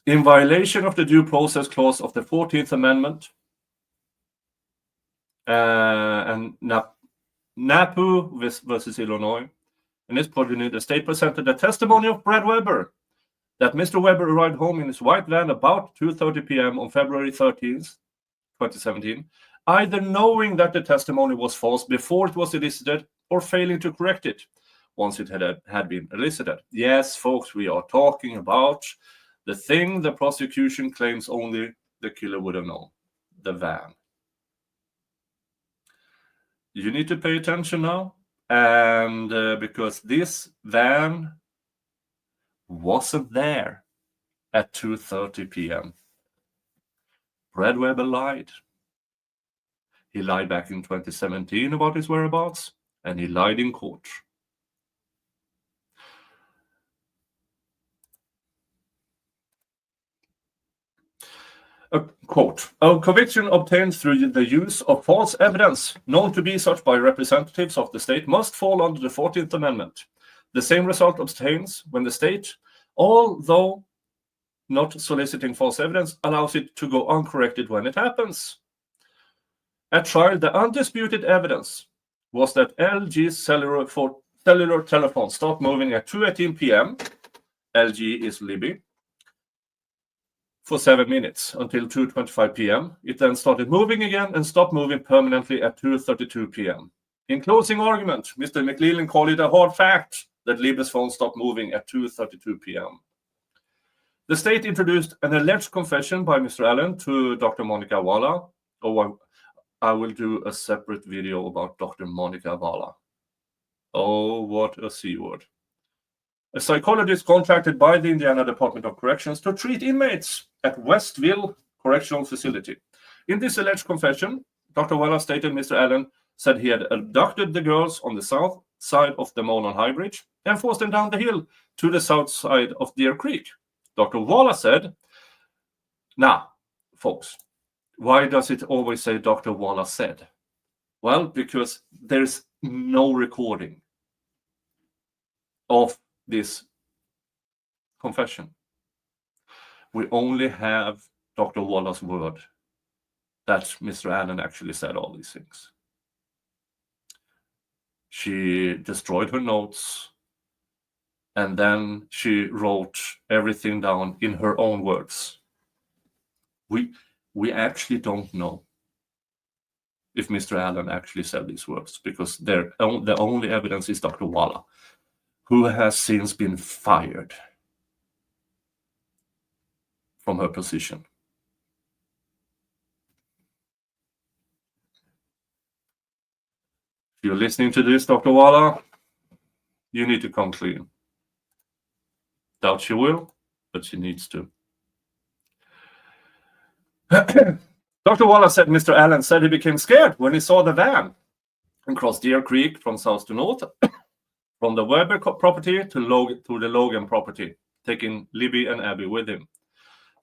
in violation of the due process clause of the 14th Amendment and NAPU versus Illinois, in this progeny, the state presented the testimony of Brad Weber that Mr. Weber arrived home in his white van about 2:30 p.m. on February 13th, 2017, either knowing that the testimony was false before it was elicited or failing to correct it once it had been elicited. Yes, folks, we are talking about the thing the prosecution claims only the killer would have known, the van. You need to pay attention now, and because this van wasn't there at 2:30 p.m. Brad Weber lied. He lied back in 2017 about his whereabouts, and he lied in court. A quote, "A conviction obtained through the use of false evidence known to be such by representatives of the state must fall under the 14th Amendment. The same result obtains when the state, although not soliciting false evidence, allows it to go uncorrected when it happens. At trial, the undisputed evidence was that LG's cellular telephone stopped moving at 2:18 p.m. LG is Libby. For 7 minutes until 2:25 p.m. It then started moving again and stopped moving permanently at 2:32 p.m. In closing argument, Mr. McLeland called it a hard fact that Libby's phone stopped moving at 2:32 p.m. The state introduced an alleged confession by Mr. Allen to Dr. Monica Walla. Oh, I will do a separate video about Dr. Monica Walla. Oh, what a C word. A psychologist contracted by the Indiana Department of Corrections to treat inmates at Westville Correctional Facility. In this alleged confession, Dr. Walla stated Mr. Allen said he had abducted the girls on the south side of the Monon High Bridge and forced them down the hill to the south side of Deer Creek. Dr. Walla said, now, folks, why does it always say Dr. Walla said? Well, because there's no recording of this confession. We only have Dr. Walla's word that Mr. Allen actually said all these things. She destroyed her notes, and then she wrote everything down in her own words. We actually don't know if Mr. Allen actually said these words, because the only evidence is Dr. Walla, who has since been fired from her position. If you're listening to this, Dr. Walla, you need to come clean. Doubt she will, but she needs to. Dr. Walla said Mr. Allen said he became scared when he saw the van and crossed Deer Creek from south to north, from the Weber property to the Logan property, taking Libby and Abby with him.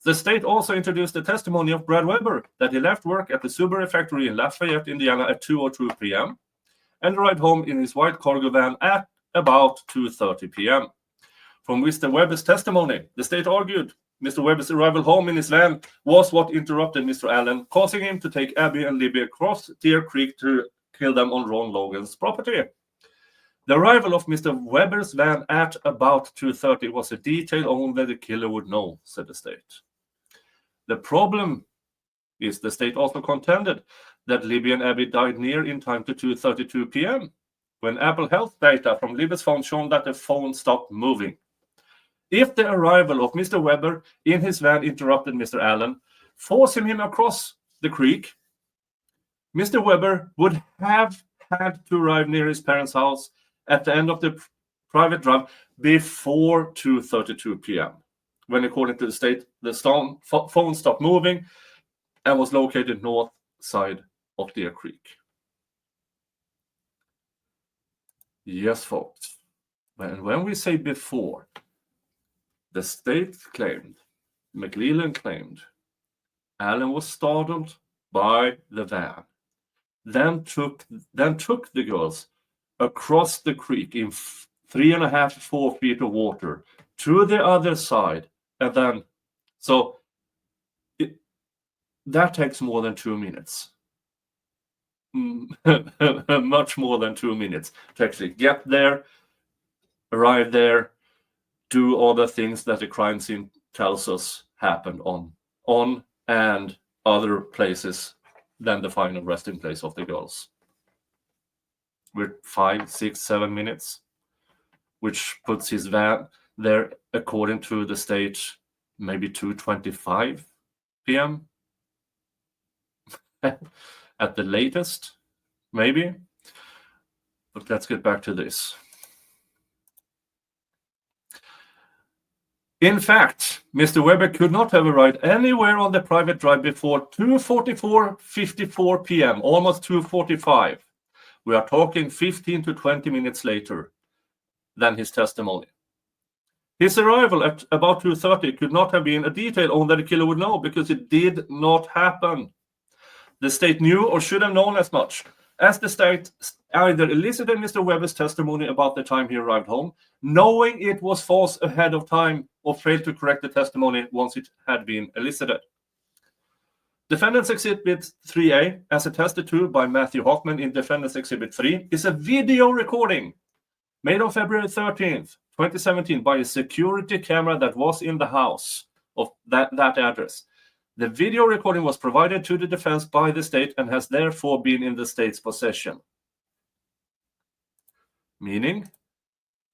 The state also introduced the testimony of Brad Weber that he left work at the Subaru factory in Lafayette, Indiana at 2:02 p.m. and arrived home in his white cargo van at about 2:30 p.m. From Mr. Weber's testimony, the state argued Mr. Weber's arrival home in his van was what interrupted Mr. Allen, causing him to take Abby and Libby across Deer Creek to kill them on Ron Logan's property. The arrival of Mr. Weber's van at about 2:30 was a detail only the killer would know, said the state. The problem is the state also contended that Libby and Abby died near in time to 2:32 p.m. when Apple Health data from Libby's phone showed that the phone stopped moving. If the arrival of Mr. Weber in his van interrupted Mr. Allen, forcing him across the creek, Mr. Weber would have had to arrive near his parents' house at the end of the private drive before 2:32 p.m. when, according to the state, the phone stopped moving and was located north side of Deer Creek. Yes, folks. When we say before, the state claimed, McLeland claimed, Allen was startled by the van, then took the girls across the creek in 3.5 to 4 feet of water to the other side, and then So that takes more than 2 minutes. Much more than 2 minutes to actually get there, arrive there, do all the things that the crime scene tells us happened on and other places than the final resting place of the girls. With 5, 6, 7 minutes, which puts his van there, according to the state, maybe 2:25 p.m. at the latest, maybe. But let's get back to this. In fact, Mr. Weber could not have arrived anywhere on the private drive before 2:54 p.m., almost 2:45. We are talking 15 to 20 minutes later than his testimony. His arrival at about 2:30 could not have been a detail only the killer would know, because it did not happen. The state knew or should have known as much, as the state either elicited Mr. Weber's testimony about the time he arrived home, knowing it was false ahead of time, or failed to correct the testimony once it had been elicited. Defendant's Exhibit 3A, as attested to by Matthew Hoffman in Defendant's Exhibit 3, is a video recording made on February 13th, 2017 by a security camera that was in the house of that address. The video recording was provided to the defense by the state and has therefore been in the state's possession. Meaning,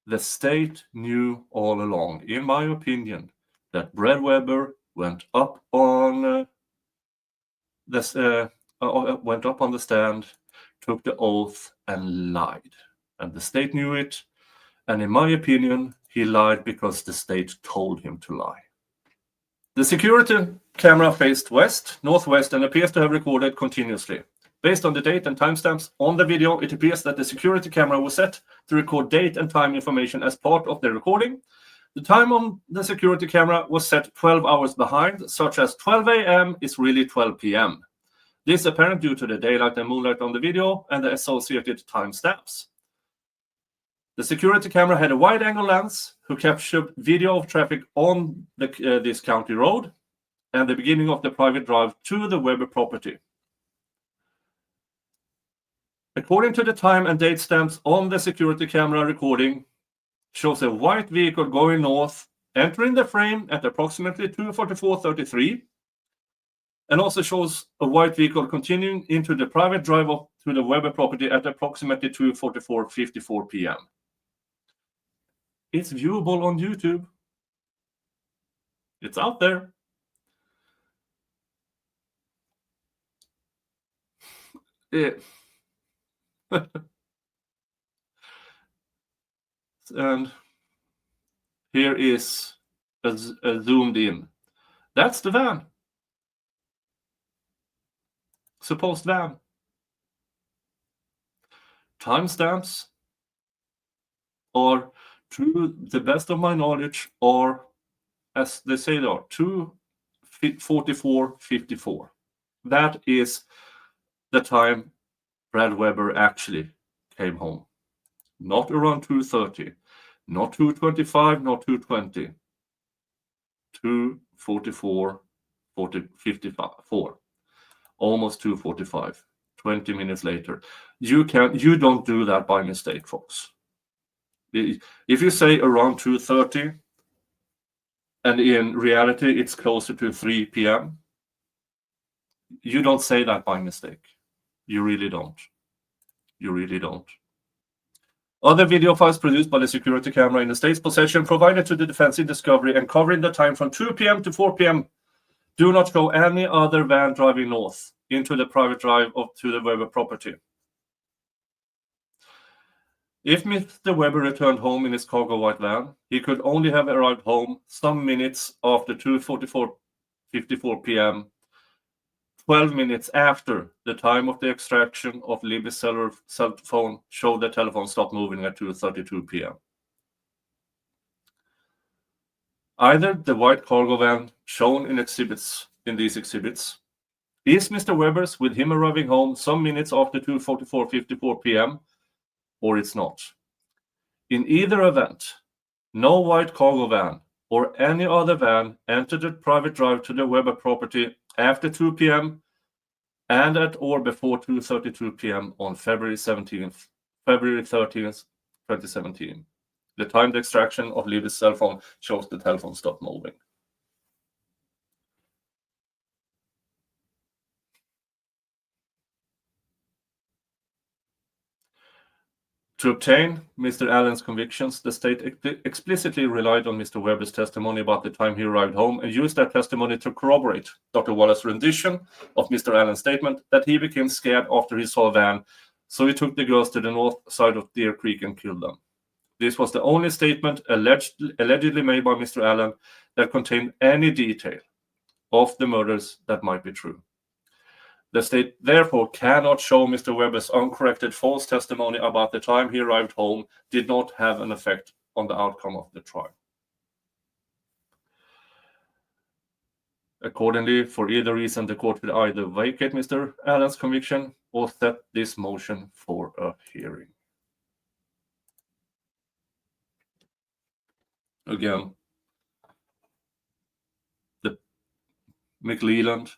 the state knew all along, in my opinion, that Brad Weber went up on the stand, took the oath, and lied. And the state knew it. And in my opinion, he lied because the state told him to lie. The security camera faced west, northwest, and appears to have recorded continuously. Based on the date and timestamps on the video, it appears that the security camera was set to record date and time information as part of the recording. The time on the security camera was set 12 hours behind, such as 12 a.m. is really 12 p.m. This is apparent due to the daylight and moonlight on the video and the associated timestamps. The security camera had a wide-angle lens who captured video of traffic on this county road and the beginning of the private drive to the Weber property. According to the time and date stamps on the security camera recording, shows a white vehicle going north, entering the frame at approximately 2:44:33, and also shows a white vehicle continuing into the private drive up to the Weber property at approximately 2:44:54 p.m. It's viewable on YouTube. It's out there. And here is a zoomed in. That's the van. Supposed van. Timestamps are, to the best of my knowledge, or as they say, they are 2:44:54. That is the time Brad Weber actually came home. Not around 2:30, not 2:25, not 2:20. 2:44:54. Almost 2:45. 20 minutes later. You don't do that by mistake, folks. If you say around 2:30, and in reality it's closer to 3 p.m., you don't say that by mistake. You really don't. You really don't. Other video files produced by the security camera in the state's possession, provided to the defense in discovery and covering the time from 2 p.m. to 4 p.m., do not show any other van driving north into the private drive up to the Weber property. If Mr. Weber returned home in his cargo white van, he could only have arrived home some minutes after 2:44:54 p.m., 12 minutes after the time of the extraction of Libby's cell phone showed the telephone stopped moving at 2:32 p.m. Either the white cargo van shown in these exhibits is Mr. Weber's, with him arriving home some minutes after 2:44:54 p.m., or it's not. In either event, no white cargo van or any other van entered the private drive to the Weber property after 2 p.m. and at or before 2:32 p.m. on February 13th, 2017. The timed extraction of Levy's cell phone shows the telephone stopped moving. To obtain Mr. Allen's convictions, the state explicitly relied on Mr. Weber's testimony about the time he arrived home and used that testimony to corroborate Dr. Wallace's rendition of Mr. Allen's statement that he became scared after he saw a van, so he took the girls to the north side of Deer Creek and killed them. This was the only statement allegedly made by Mr. Allen that contained any detail of the murders that might be true. The state therefore cannot show Mr. Weber's uncorrected false testimony about the time he arrived home did not have an effect on the outcome of the trial. Accordingly, for either reason, the court will either vacate Mr. Allen's conviction or set this motion for a hearing. Again, the McLeland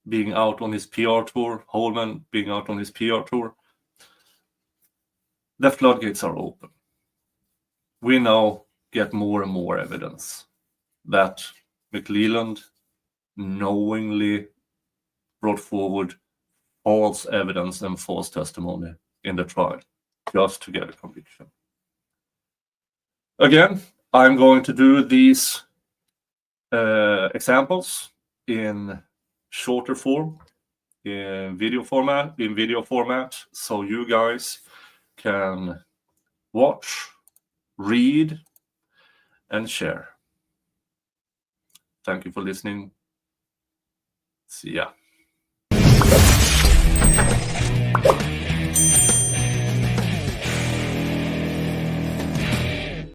being out on his PR tour, Holman being out on his PR tour, the floodgates are open. We now get more and more evidence that McLeland knowingly brought forward false evidence and false testimony in the trial just to get a conviction. Again, I'm going to do these examples in shorter form, in video format, so you guys can watch, read, and share. Thank you for listening. See ya.